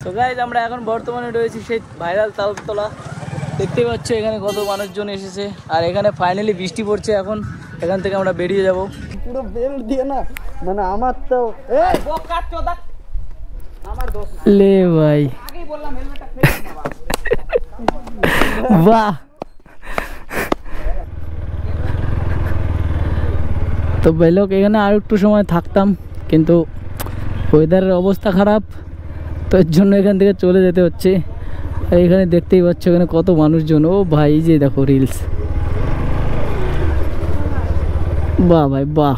তো গাইজ আমরা এখন বর্তমানে রয়েছি সেই ভাইরাল তালতলা। দেখতেই পাচ্ছ এখানে কত মানুষজন এসেছে, আর এখানে ফাইনালি বৃষ্টি পড়ছে। এখন এখান থেকে আমরা বেরিয়ে যাব। পুরো বেল দিয়ে না, মানে আমার তো লে ভাই বাহ। তো বেলক এখানে আর একটু সময় থাকতাম, কিন্তু ওয়েদারের অবস্থা খারাপ, তো এর জন্য এখান থেকে চলে যেতে হচ্ছে। আর এখানে দেখতেই পাচ্ছ এখানে কত মানুষজন। ও ভাই যে দেখো রিলস, বাহ ভাই বাহ।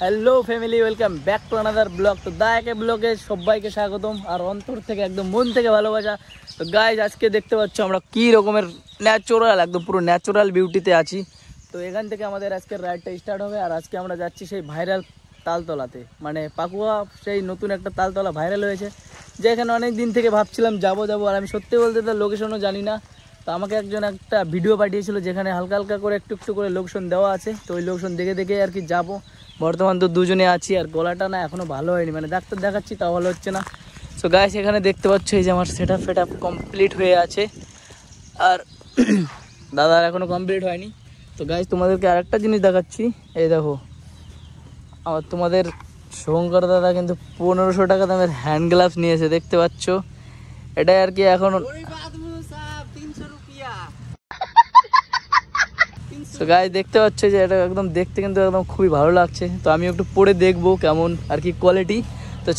Hello family, welcome back to another blog. তো দায়াকে ব্লগে সবাইকে স্বাগতম, আর অন্তর থেকে একদম মন থেকে ভালোবাসা। তো গাইজ আজকে দেখতে পাচ্ছ আমরা কী রকমের ন্যাচারাল, একদম পুরো ন্যাচারাল বিউটিতে আছি। তো এখান থেকে আমাদের আজকের রাইডটা স্টার্ট হবে। আর আজকে আমরা যাচ্ছি সেই ভাইরাল তালতলাতে, মানে পাকুয়া সেই নতুন একটা তালতলা ভাইরাল হয়েছে, যেখানে অনেক দিন থেকে ভাবছিলাম যাবো। আর আমি সত্যি বলতে তার লোকেশনও জানি না। তো আমাকে একজন একটা ভিডিও পাঠিয়েছিল যেখানে হালকা হালকা করে একটু একটু করে লোকেশন দেওয়া আছে। তো ওই লোকেশন দেখে দেখে আর কি যাবো। বর্তমান তো দুজনে আছি, আর গলাটা না এখনও ভালো হয়নি, মানে ডাক্তার দেখাচ্ছি তাও ভালো হচ্ছে না। সো গাইস এখানে দেখতে পাচ্ছ এই যে আমার সেটআপ কমপ্লিট হয়ে আছে, আর দাদার এখনও কমপ্লিট হয়নি। তো গাইস তোমাদেরকে আরেকটা জিনিস দেখাচ্ছি, এই দেখো আমার তোমাদের শুভঙ্কর দাদা কিন্তু 1500 টাকা দামের হ্যান্ড গ্লাভস নিয়েছে, দেখতে পাচ্ছ। এটাই আর কি এখন তো গাইস দেখতে পাচ্ছ যে এটা একদম দেখতে কিন্তু একদম খুবই ভালো লাগছে। তো আমি একটু পরে দেখবো কেমন আর কি কোয়ালিটি। তো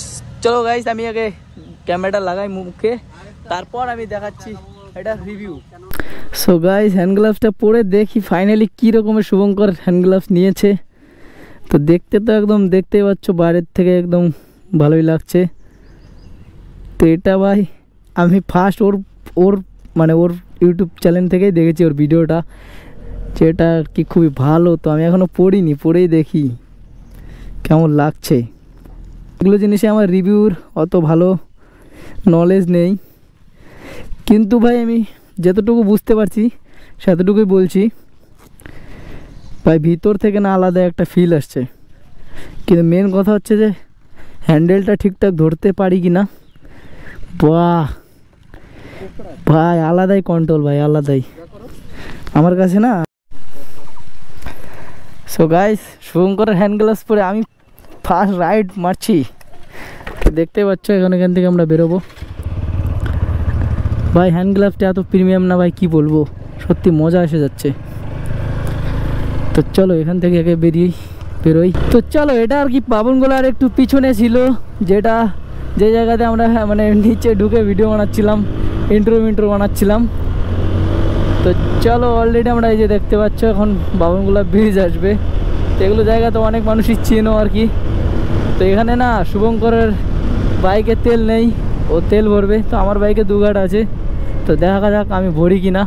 চলো গাইস আমি আগে ক্যামেরাটা লাগাই মুখে, তারপর আমি দেখাচ্ছি এটা রিভিউ। সো গাইস হ্যান্ড গ্লাভসটা পরে দেখি ফাইনালি কী রকমের শুভঙ্কর হ্যান্ড গ্লাভস নিয়েছে। তো দেখতে তো একদম দেখতেই পাচ্ছ বাইরের থেকে একদম ভালোই লাগছে। তো এটা ভাই আমি ফার্স্ট ওর মানে ওর ইউটিউব চ্যানেল থেকেই দেখেছি ওর ভিডিওটা, যেটা আর কি খুবই ভালো। তো আমি এখনও পড়িনি, পড়েই দেখি কেমন লাগছে। এগুলো জিনিসে আমার রিভিউর অত ভালো নলেজ নেই, কিন্তু ভাই আমি যতটুকু বুঝতে পারছি সেতটুকুই বলছি। ভাই ভিতর থেকে না আলাদা একটা ফিল আসছে, কিন্তু মেন কথা হচ্ছে যে হ্যান্ডেলটা ঠিকঠাক ধরতে পারি কি না। বাহ ভাই আলাদাই কন্ট্রোল, ভাই আলাদাই আমার কাছে না। সো গাইস শুভঙ্করের হ্যান্ড গ্লাভস পরে আমি ফার্স্ট রাইড মারছি। দেখতে পাচ্ছ এখান থেকে আমরা বেরোবো। ভাই হ্যান্ড গ্লাভসটা এত প্রিমিয়াম না ভাই, কি বলবো, সত্যি মজা এসে যাচ্ছে। তো চলো এখান থেকে একে বেরোই। তো চলো এটা আর কি পাবনগোলার একটু পিছনে ছিল, যে জায়গাতে আমরা মানে নিচে ঢুকে ভিডিও বানাচ্ছিলাম, ইন্ট্রো বানাচ্ছিলাম। তো চলো অলরেডি আমরা এই যে দেখতে পাচ্ছ এখন বাবনগোলা ব্রিজ আসবে। তো এগুলো জায়গা তো অনেক মানুষই চেনো আর কি। তো এখানে না শুভঙ্করের বাইকে তেল নেই, ও তেল ভরবে। তো আমার বাইকে 2 গাড় আছে, তো দেখা যাক আমি ভরি কিনা।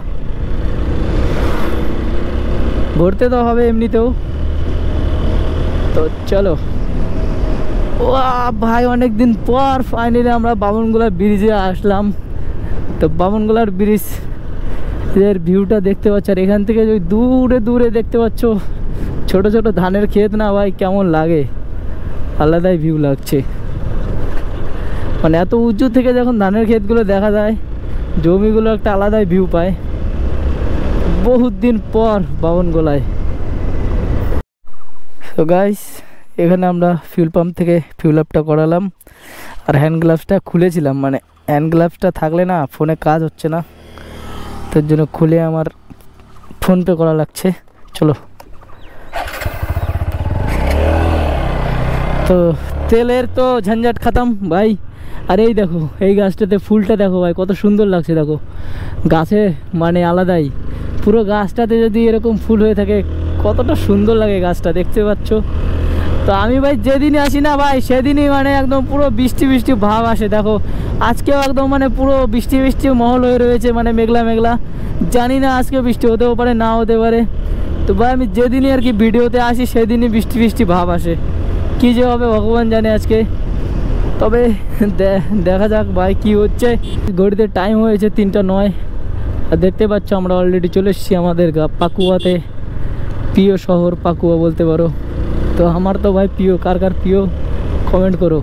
ভরতে তো হবে এমনিতেও। তো চলো ও ভাই অনেক দিন পর ফাইনালি আমরা বামনগোলা ব্রিজে আসলাম। তো বামনগোলার ব্রিজ এর ভিউটা দেখতে পাচ্ছ, আর এখান থেকে ওই দূরে দেখতে পাচ্ছ ছোট ছোট ধানের ক্ষেত, না ভাই কেমন লাগে, আলাদাই ভিউ লাগছে। মানে এত উঁচু থেকে যখন ধানের ক্ষেতগুলো দেখা যায়, জমিগুলো একটা আলাদাই ভিউ পায়। বহুত দিন পর বামনগোলায়। তো গাইস এখানে আমরা ফিউল পাম্প থেকে ফিউল আপটা করালাম, আর হ্যান্ড গ্লাভসটা খুলেছিলাম, মানে হ্যান্ড গ্লাভসটা থাকলে না ফোনে কাজ হচ্ছে না, তার জন্য খুলে আমার ফোনপে করা লাগছে। চলো তো তেলের তো ঝঞ্ঝাট খাতাম ভাই। আর এই দেখো এই গাছটাতে ফুলটা দেখো ভাই কত সুন্দর লাগছে, দেখো গাছে মানে আলাদাই। পুরো গাছটাতে যদি এরকম ফুল হয়ে থাকে কতটা সুন্দর লাগে গাছটা, দেখতে পাচ্ছ। তো আমি ভাই যেদিনই আসি না ভাই সেদিনই মানে একদম পুরো বৃষ্টি ভাব আসে। দেখো আজকেও একদম মানে পুরো বৃষ্টি মহল হয়ে রয়েছে, মানে মেঘলা। জানি না আজকে বৃষ্টি হতেও পারে, না হতে পারে। তো ভাই আমি যেদিনই আর কি ভিডিওতে আসি সেদিনই বৃষ্টি ভাব আসে, কী যে হবে ভগবান জানে আজকে। তবে দেখা যাক ভাই কি হচ্ছে। ঘড়িতে টাইম হয়েছে 3টা 9। আর দেখতে পাচ্ছ আমরা অলরেডি চলে এসেছি আমাদের পাকুয়াতে, প্রিয় শহর পাকুয়া বলতে পারো। তো আমার তো ভাই প্রিয়, কার প্রিয় কমেন্ট করো।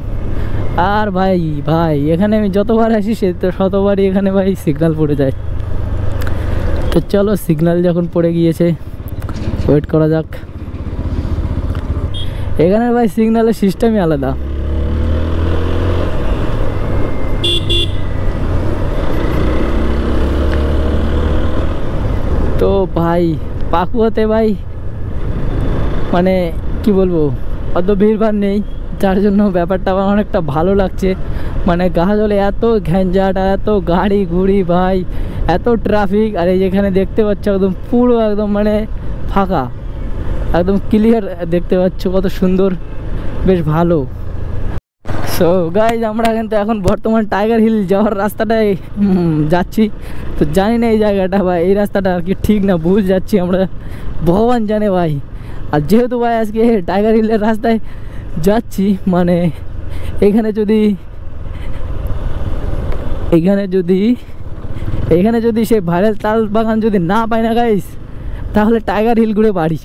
আর ভাই ভাই এখানে আমি যতবার আসি সে তো শতবারই এখানে ভাই সিগন্যাল পড়ে যায়। তো চলো সিগন্যাল যখন পড়ে গিয়েছে ওয়েট করা যাক। এখানে ভাই সিগন্যালের সিস্টেমই আলাদা। তো ভাই পাকুয়াতে ভাই মানে কি বলবো অত ভিড়ভাড় নেই, যার জন্য ব্যাপারটা আমার অনেকটা ভালো লাগছে। মানে গাজলে এত ঘ্যাঞ্জাট আর এত গাড়ি ঘুড়ি ভাই, এত ট্রাফিক, আর এই যেখানে দেখতে পাচ্ছ একদম পুরো একদম মানে ফাঁকা, একদম ক্লিয়ার দেখতে পাচ্ছ, কত সুন্দর, বেশ ভালো। সো গাইজ আমরা কিন্তু এখন বর্তমান টাইগার হিল যাওয়ার রাস্তাটায় যাচ্ছি। তো জানি না এই জায়গাটা বা এই রাস্তাটা আর কি ঠিক না ভুল যাচ্ছি আমরা, ভগবান জানে ভাই। আর যেহেতু ভাই আজকে টাইগার হিলের রাস্তায় যাচ্ছি, মানে এখানে যদি সেই ভাইরাল তাল বাগান যদি না পাই না গাইস, তাহলে টাইগার হিল ঘুরে বাড়ি।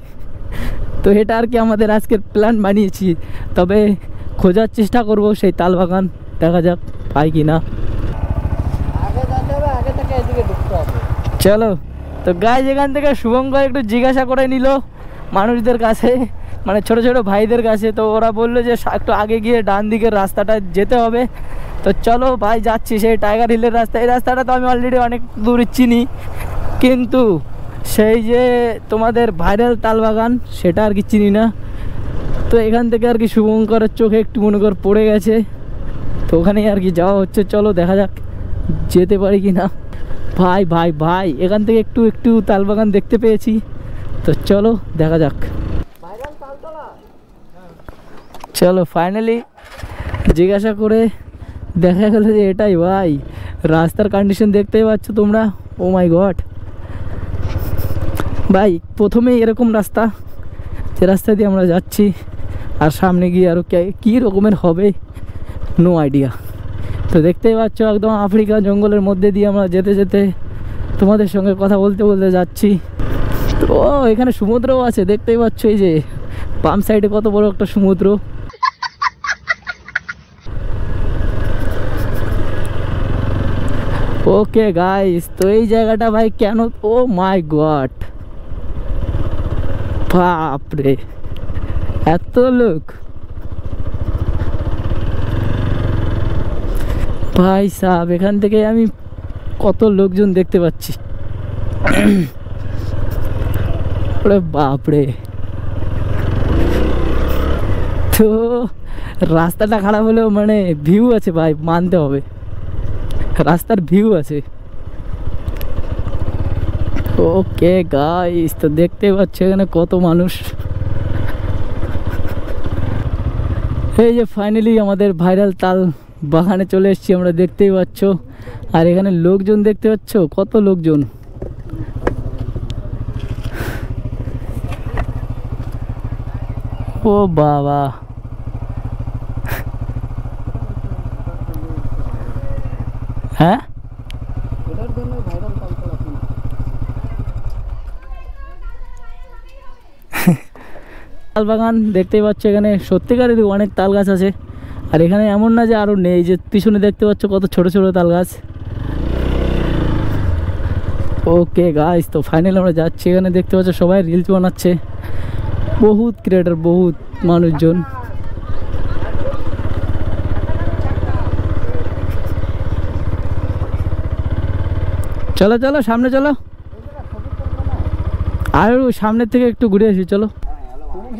তো এটা আর কি আমাদের আজকের প্ল্যান বানিয়েছি। তবে খোঁজার চেষ্টা করব সেই তাল বাগান, দেখা যাক পাই কি না। আগে যেতে হবে, আগে থেকে এদিকে ঢুকতে হবে। চলো তো গাইজ এখান থেকে শুভঙ্কর একটু জিজ্ঞাসা করে নিল মানুষদের কাছে, মানে ছোট ছোট ভাইদের কাছে। তো ওরা বললো যে একটু আগে গিয়ে ডান দিকের রাস্তাটা যেতে হবে। তো চলো ভাই যাচ্ছি সেই টাইগার হিলের রাস্তা। এই রাস্তাটা তো আমি অলরেডি অনেক দূর চিনি, কিন্তু সেই যে তোমাদের ভাইরাল তালবাগান সেটা আর কি চিনি না। তো এখান থেকে আর কি শুভঙ্করের চোখে একটু মনে কর পড়ে গেছে, তো ওখানেই আর কি যাওয়া হচ্ছে। চলো দেখা যাক যেতে পারি কি না। ভাই ভাই ভাই এখান থেকে একটু একটু তালবাগান দেখতে পেয়েছি, তো চলো দেখা যাক। চলো ফাইনালি জিজ্ঞাসা করে দেখা গেল যে এটাই ভাই। রাস্তার কন্ডিশন দেখতেই পাচ্ছ তোমরা, ও মাই গড ভাই। প্রথমেই এরকম রাস্তা, যে রাস্তা দিয়ে আমরা যাচ্ছি, আর সামনে গিয়ে আরও কী রকমের হবে নো আইডিয়া। তো দেখতেই পাচ্ছ একদম আফ্রিকা জঙ্গলের মধ্যে দিয়ে আমরা যেতে যেতে তোমাদের সঙ্গে কথা বলতে বলতে যাচ্ছি। তো এখানে সমুদ্রও আছে দেখতেই পাচ্ছ, এই যে বাম সাইডে কত বড় একটা সমুদ্র। ওকে গাইস, তো এই জায়গাটা ভাই কেন, ও মাই গড বাপরে এত লোক ভাই সাহেব। এখান থেকে আমি কত লোকজন দেখতে পাচ্ছি, বাপরে। তো রাস্তাটা খারাপ হলেও মানে ভিউ আছে ভাই, মানতে হবে, রাস্তার ভিউ আছে। ওকে গাইস, তো দেখতে পাচ্ছ এখানে কত মানুষ। এই যে ফাইনালি আমাদের ভাইরাল তাল বাগানে চলে এসেছি আমরা, দেখতেই পাচ্ছ। আর এখানে লোকজন দেখতে পাচ্ছ কত লোকজন। ও বাবা, হ্যাঁ এটার জন্য ভাইরাল তালতলা ছিল। তাল বাগান দেখতেই পাচ্ছ, এখানে সত্যিকারের অনেক তাল গাছ আছে। আর এখানে এমন না যে আরও নেই, যে পিছনে দেখতে পাচ্ছ কত ছোট ছোট তাল গাছ। ওকে গাইস, তো ফাইনালি আমরা যাচ্ছি। এখানে দেখতে পাচ্ছ সবাই রিলস বানাচ্ছে, বহুত ক্রিয়েটার, বহুত মানুষজন। চলো চলো সামনে চলো, আর সামনের থেকে একটু ঘুরে আসি চলো।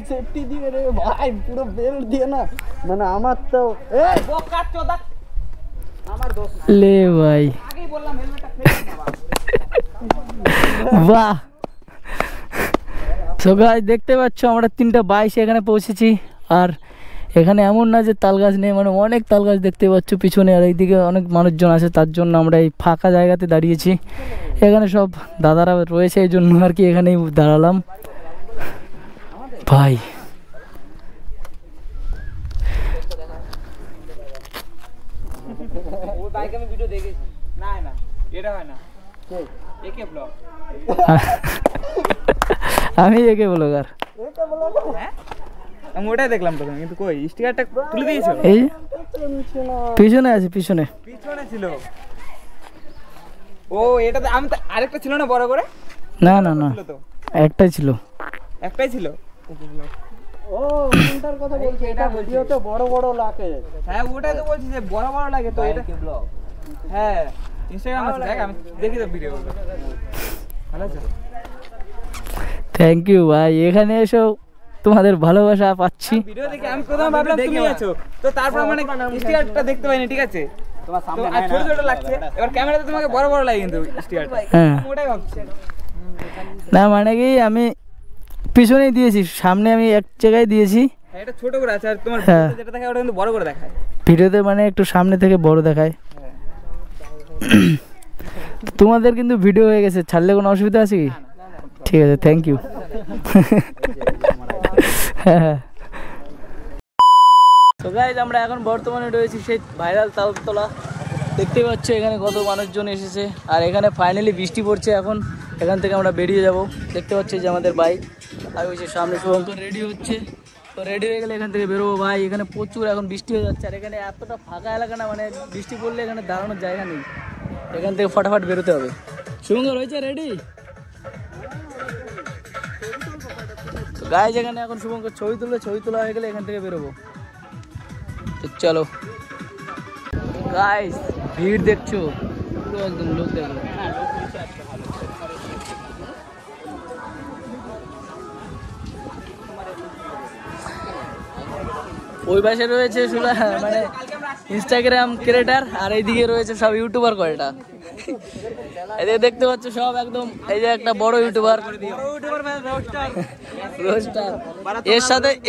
সেফটি দিয়ে রে ভাই, পুরো বেল্ট দিয়ে না, মানে আমার তো এই বকা চোদা আমার দোষ লে ভাই, আগেই বললাম হেলমেটটা ফেলে না বাহ। সো গাইস দেখতে পাচ্ছ আমরা 3:22 এখানে পৌঁছেছি। আর এখানে এমন না যে তাল গাছ নেই, মানে অনেক তাল গাছ দেখতে পাচ্ছ পিছনে। আর এইদিকে অনেক মানুষজন আছে, তার জন্য আমরা এই ফাঁকা জায়গাতে দাঁড়িয়েছি। এখানে সব দাদারা রয়েছে, এই জন্য আর কি এখানেই দাঁড়ালাম ভাই। ওই বাইকে আমি ভিডিও দেখেছি। না না এটা হয় না, একে ব্লগ, আমি একে ব্লগার। একে ব্লগ, হ্যাঁ আমি ওটাই দেখলাম প্রথমে, কিন্তু কই স্টিকারটা তুলে দিয়েছো? এই পিছনে আছে, পিছনে পিছনে ছিল। ও এটাতে আমি তো আরেকটা ছিল না বড় করে? না না না, একটাই ছিল। একটাই ছিল। ও কোনটার কথা বলছি? এটা ভিডিওতে বড় বড় লাগে। হ্যাঁ ওটাই তো বলছি যে বড় বড় লাগে তো এটা। হ্যাঁ ইনস্টাগ্রাম আছে, দেখ আমি দেখি তো ভিডিও। ভালো আছে, থ্যাংক ইউ ভাই, এখানে এসো তোমাদের ভালোবাসা পাচ্ছি। ভিডিও দেখে আমি প্রথমে ভাবলাম তুমি আছো, তো তারপর মানে স্টিকারটা দেখতে পাইনি, ঠিক আছে? তোমার তো সামনে আর ছোট ছোট লাগছে, এবার ক্যামেরাতে তোমাকে বড় বড় লাগে কিন্তু স্টিকারটা। হ্যাঁ ওটাই ভাবছি। না মানে কি আমি পিছনেই দিয়েছি, সামনে আমি এক জায়গায় দিয়েছি। হ্যাঁ এটা ছোট করে আছে, আর তোমার হ্যাঁ। ভিডিওতে যেটা দেখায় ওটা কিন্তু বড় করে দেখায়। ভিডিওতে মানে একটু সামনে থেকে বড় দেখায়। তোমাদের কিন্তু ভিডিও হয়ে গেছে, ছাড়লে কোনো অসুবিধা আছে কি? ঠিক আছে, থ্যাংক ইউ। হ্যাঁ তো গাইজ আমরা এখন বর্তমানে রয়েছি সেই ভাইরাল তালতলা। দেখতে পাচ্ছ এখানে কত মানুষজন এসেছে, আর এখানে ফাইনালি বৃষ্টি পড়ছে। এখন এখান থেকে আমরা বেরিয়ে যাব। দেখতে পাচ্ছি যে আমাদের বাইক আর ওই যে সামনে শুভঙ্কর রেডি হচ্ছে। তো রেডি হয়ে গেলে এখান থেকে বেরোবো ভাই। এখানে প্রচুর এখন বৃষ্টি হয়ে যাচ্ছে, আর এখানে এতটা ফাঁকা এলাকা না, মানে বৃষ্টি পড়লে এখানে দাঁড়ানোর জায়গা নেই। এখান থেকে ফটাফট বেরোতে হবে। শুভঙ্কর হয়েছে রেডি? গাইজ এখানে এখন শুভঙ্কর ছবি তুলবে, ছবি তোলা হয়ে গেলে এখান থেকে বেরোবো। তো চলো গাইজ, ভিড় দেখছো পুরো একদম, লোক দেখো। ওই পাশে রয়েছে মানে ইনস্টাগ্রাম ক্রিয়েটার, আর এইদিকে রয়েছে সব ইউটিউবার কয়টা। এদের দেখতে পাচ্ছ সব একদম, এই যে একটা বড় ইউটিউবার রোস্টার,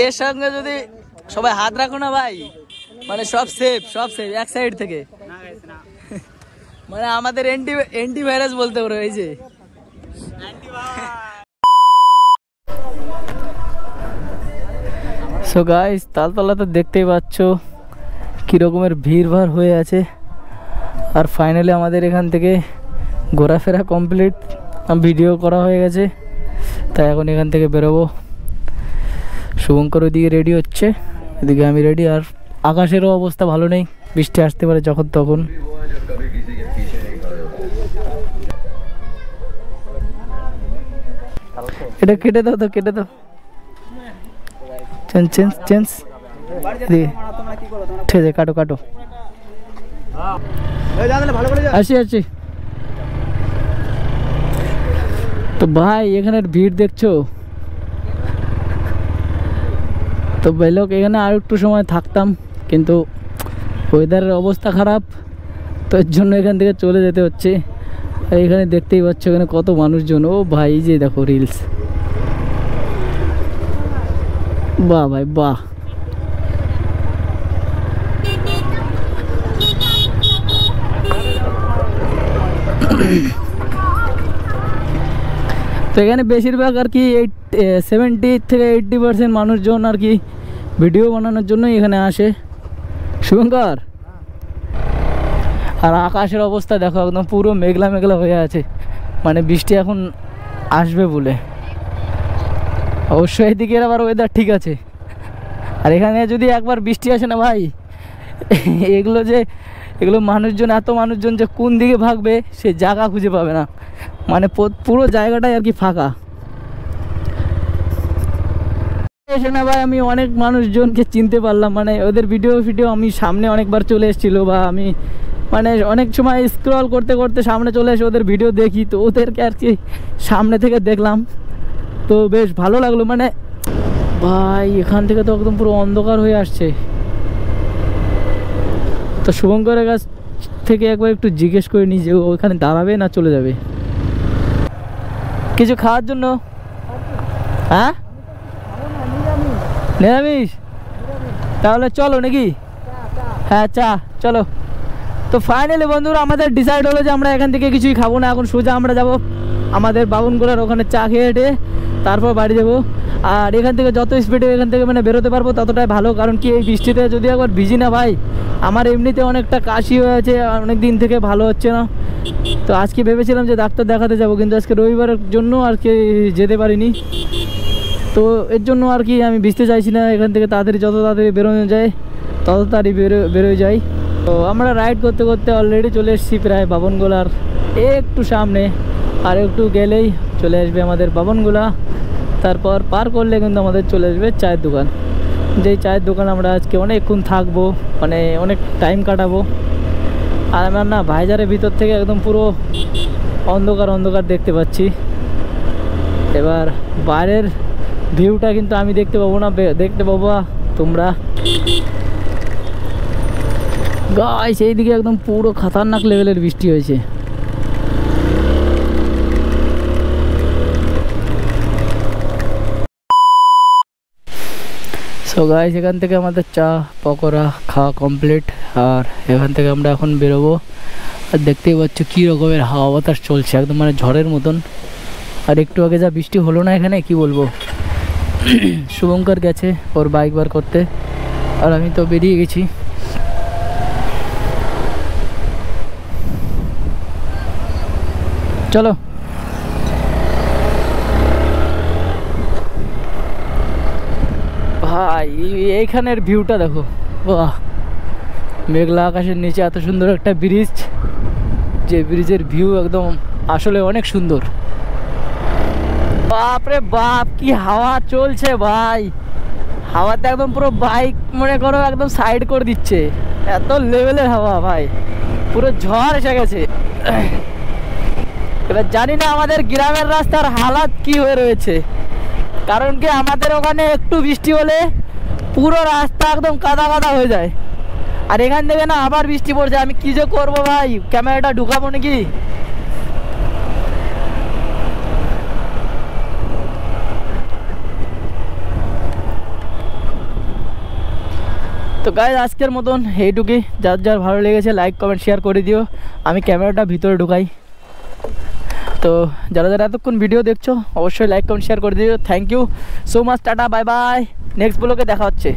এর সঙ্গে যদি সবাই হাত রাখো না ভাই, মানে সব সেফ এক সাইড থেকে। মানে আমাদের এন্টি ভাইরাস বলতে পারো। এই যে সো গাইস, তালতলা তো দেখতেই পাচ্ছ কি রকমের ভিড় ভাড় হয়ে আছে। আর ফাইনালি আমাদের এখান থেকে ঘোরাফেরা কমপ্লিট, ভিডিও করা হয়ে গেছে। তাই এখন এখান থেকে বেরোবো। শুভঙ্কর ওইদিকে রেডি হচ্ছে, এদিকে আমি রেডি। আর আকাশেরও অবস্থা ভালো নেই, বৃষ্টি আসতে পারে যখন তখন। এটা কেটে দাও, তো কেটে দাও। চেঞ্জ ঠিক আছে, কাটো কাটো। আসি। তো ভাই এখানের ভিড় দেখছো তো বেলোক, এখানে আর একটু সময় থাকতাম, কিন্তু ওয়েদারের অবস্থা খারাপ, তো এর জন্য এখান থেকে চলে যেতে হচ্ছে। আর এখানে দেখতেই পাচ্ছ এখানে কত মানুষজন। ও ভাই এই যে দেখো রিলস, বাহ ভাই বাহ। তো এখানে বেশিরভাগ আর কি 70 থেকে 80% মানুষজন আর কি ভিডিও বানানোর জন্যই এখানে আসে। শুভঙ্কর, আর আকাশের অবস্থা দেখো একদম পুরো মেঘলা মেঘলা হয়ে আছে, মানে বৃষ্টি এখন আসবে বলে। অবশ্যই এদিকের আবার ওয়েদার ঠিক আছে, আর এখানে যদি একবার বৃষ্টি আসে না ভাই, এগুলো মানুষজন, এত মানুষজন যে কোন দিকে ভাগবে সে জায়গা খুঁজে পাবে না, মানে পুরো জায়গাটাই আর কি ফাঁকা। এসে না ভাই আমি অনেক মানুষজনকে চিনতে পারলাম, মানে ওদের ভিডিও আমি সামনে অনেকবার চলে এসেছিলো, বা আমি মানে অনেক সময় স্ক্রল করতে করতে সামনে চলে এসে ওদের ভিডিও দেখি, তো ওদেরকে আর কি সামনে থেকে দেখলাম, তো বেশ ভালো লাগলো। মানে ভাই এখান থেকে তো একদম পুরো অন্ধকার হয়ে আসছে। তো শুভঙ্করের কাছ থেকে একবার একটু জিজ্ঞেস করে নিই যে ওইখানে দাঁড়াবে না চলে যাবে কিছু খাওয়ার জন্য। হ্যাঁ নিরামিষ, তাহলে চলো নাকি? হ্যাঁ চা চলো। তো ফাইনালি বন্ধুরা আমাদের ডিসাইড হলো যে আমরা এখান থেকে কিছুই খাবো না, এখন সোজা আমরা যাব আমাদের বাবুনগোলার ওখানে চা খেয়ে হেঁটে তারপর বাড়ি যাবো। আর এখান থেকে যত স্পিডে এখান থেকে মানে বেরোতে পারবো ততটাই ভালো, কারণ কি এই বৃষ্টিতে যদি একবার ভিজি না ভাই, আমার এমনিতে অনেকটা কাশি হয়েছে, অনেক দিন থেকে ভালো হচ্ছে না। তো আজকে ভেবেছিলাম যে ডাক্তার দেখাতে যাব, কিন্তু আজকে রবিবারের জন্য আর কি যেতে পারিনি। তো এর জন্য আর কি আমি ভিজতে চাইছি না, এখান থেকে তাড়াতাড়ি যত তাড়াতাড়ি বেরোনো যায় তত তাড়াতাড়ি বেরোয় যাই। তো আমরা রাইড করতে করতে অলরেডি চলে এসেছি প্রায় বাবনগোলার একটু সামনে, আর একটু গেলেই চলে আসবে আমাদের বাবনগোলা। তারপর পার করলে কিন্তু আমাদের চলে আসবে চায়ের দোকান, যেই চায়ের দোকান আমরা আজকে অনেকক্ষণ থাকবো, মানে অনেক টাইম কাটাবো। আর আমার না ভাইজারের ভিতর থেকে একদম পুরো অন্ধকার অন্ধকার দেখতে পাচ্ছি। এবার বাইরের ভিউটা কিন্তু আমি দেখতে পাবো না, দেখতে পাবো তোমরা। গাইস এইদিকে একদম পুরো খতরনাক লেভেলের বৃষ্টি হয়েছে। সো গাইস এখান থেকে আমাদের চা পকোড়া খাওয়া কমপ্লিট, আর এখান থেকে আমরা এখন বেরোবো। আর দেখতেই পাচ্ছ কী রকমের হাওয়া বাতাস চলছে, একদম মানে ঝড়ের মতন। আর একটু আগে যা বৃষ্টি হলো না এখানে, কি বলবো। শুভঙ্কর গেছে ওর বাইক বার করতে, আর আমি তো বেরিয়ে গেছি। চলো ভাই, এইখানের ভিউটা দেখো, বাহ! মেঘলা আকাশের নিচে এত সুন্দর একটা ব্রিজ, যে ব্রিজের ভিউ একদম আসলে অনেক সুন্দর। বাপরে বাপ, কি হাওয়া চলছে ভাই! হাওয়াতে একদম পুরো বাইক মনে করো একদম সাইড করে দিচ্ছে, এত লেভেলের হাওয়া ভাই, পুরো ঝড় এসে গেছে। এবার জানি না আমাদের গ্রামের রাস্তার হালাত কি হয়ে রয়েছে, কারণ কি আমাদের ওখানে একটু বৃষ্টি হলে পুরো রাস্তা একদম কাদা কাদা হয়ে যায়। আর এখান থেকে না আবার বৃষ্টি পড়ছে, আমি কি যে করবো ভাই, ক্যামেরাটা ঢুকাবো নাকি? তো গাইস আজকের মতন এইটুকুই। যার যার ভালো লেগেছে লাইক কমেন্ট শেয়ার করে দিও। আমি ক্যামেরাটা ভিতরে ঢুকাই। তো যারা যারা এতক্ষণ ভিডিও দেখছো অবশ্যই লাইক কমেন্ট শেয়ার করে দিও। Thank you so much, tata bye bye, next ব্লগে দেখা হচ্ছে।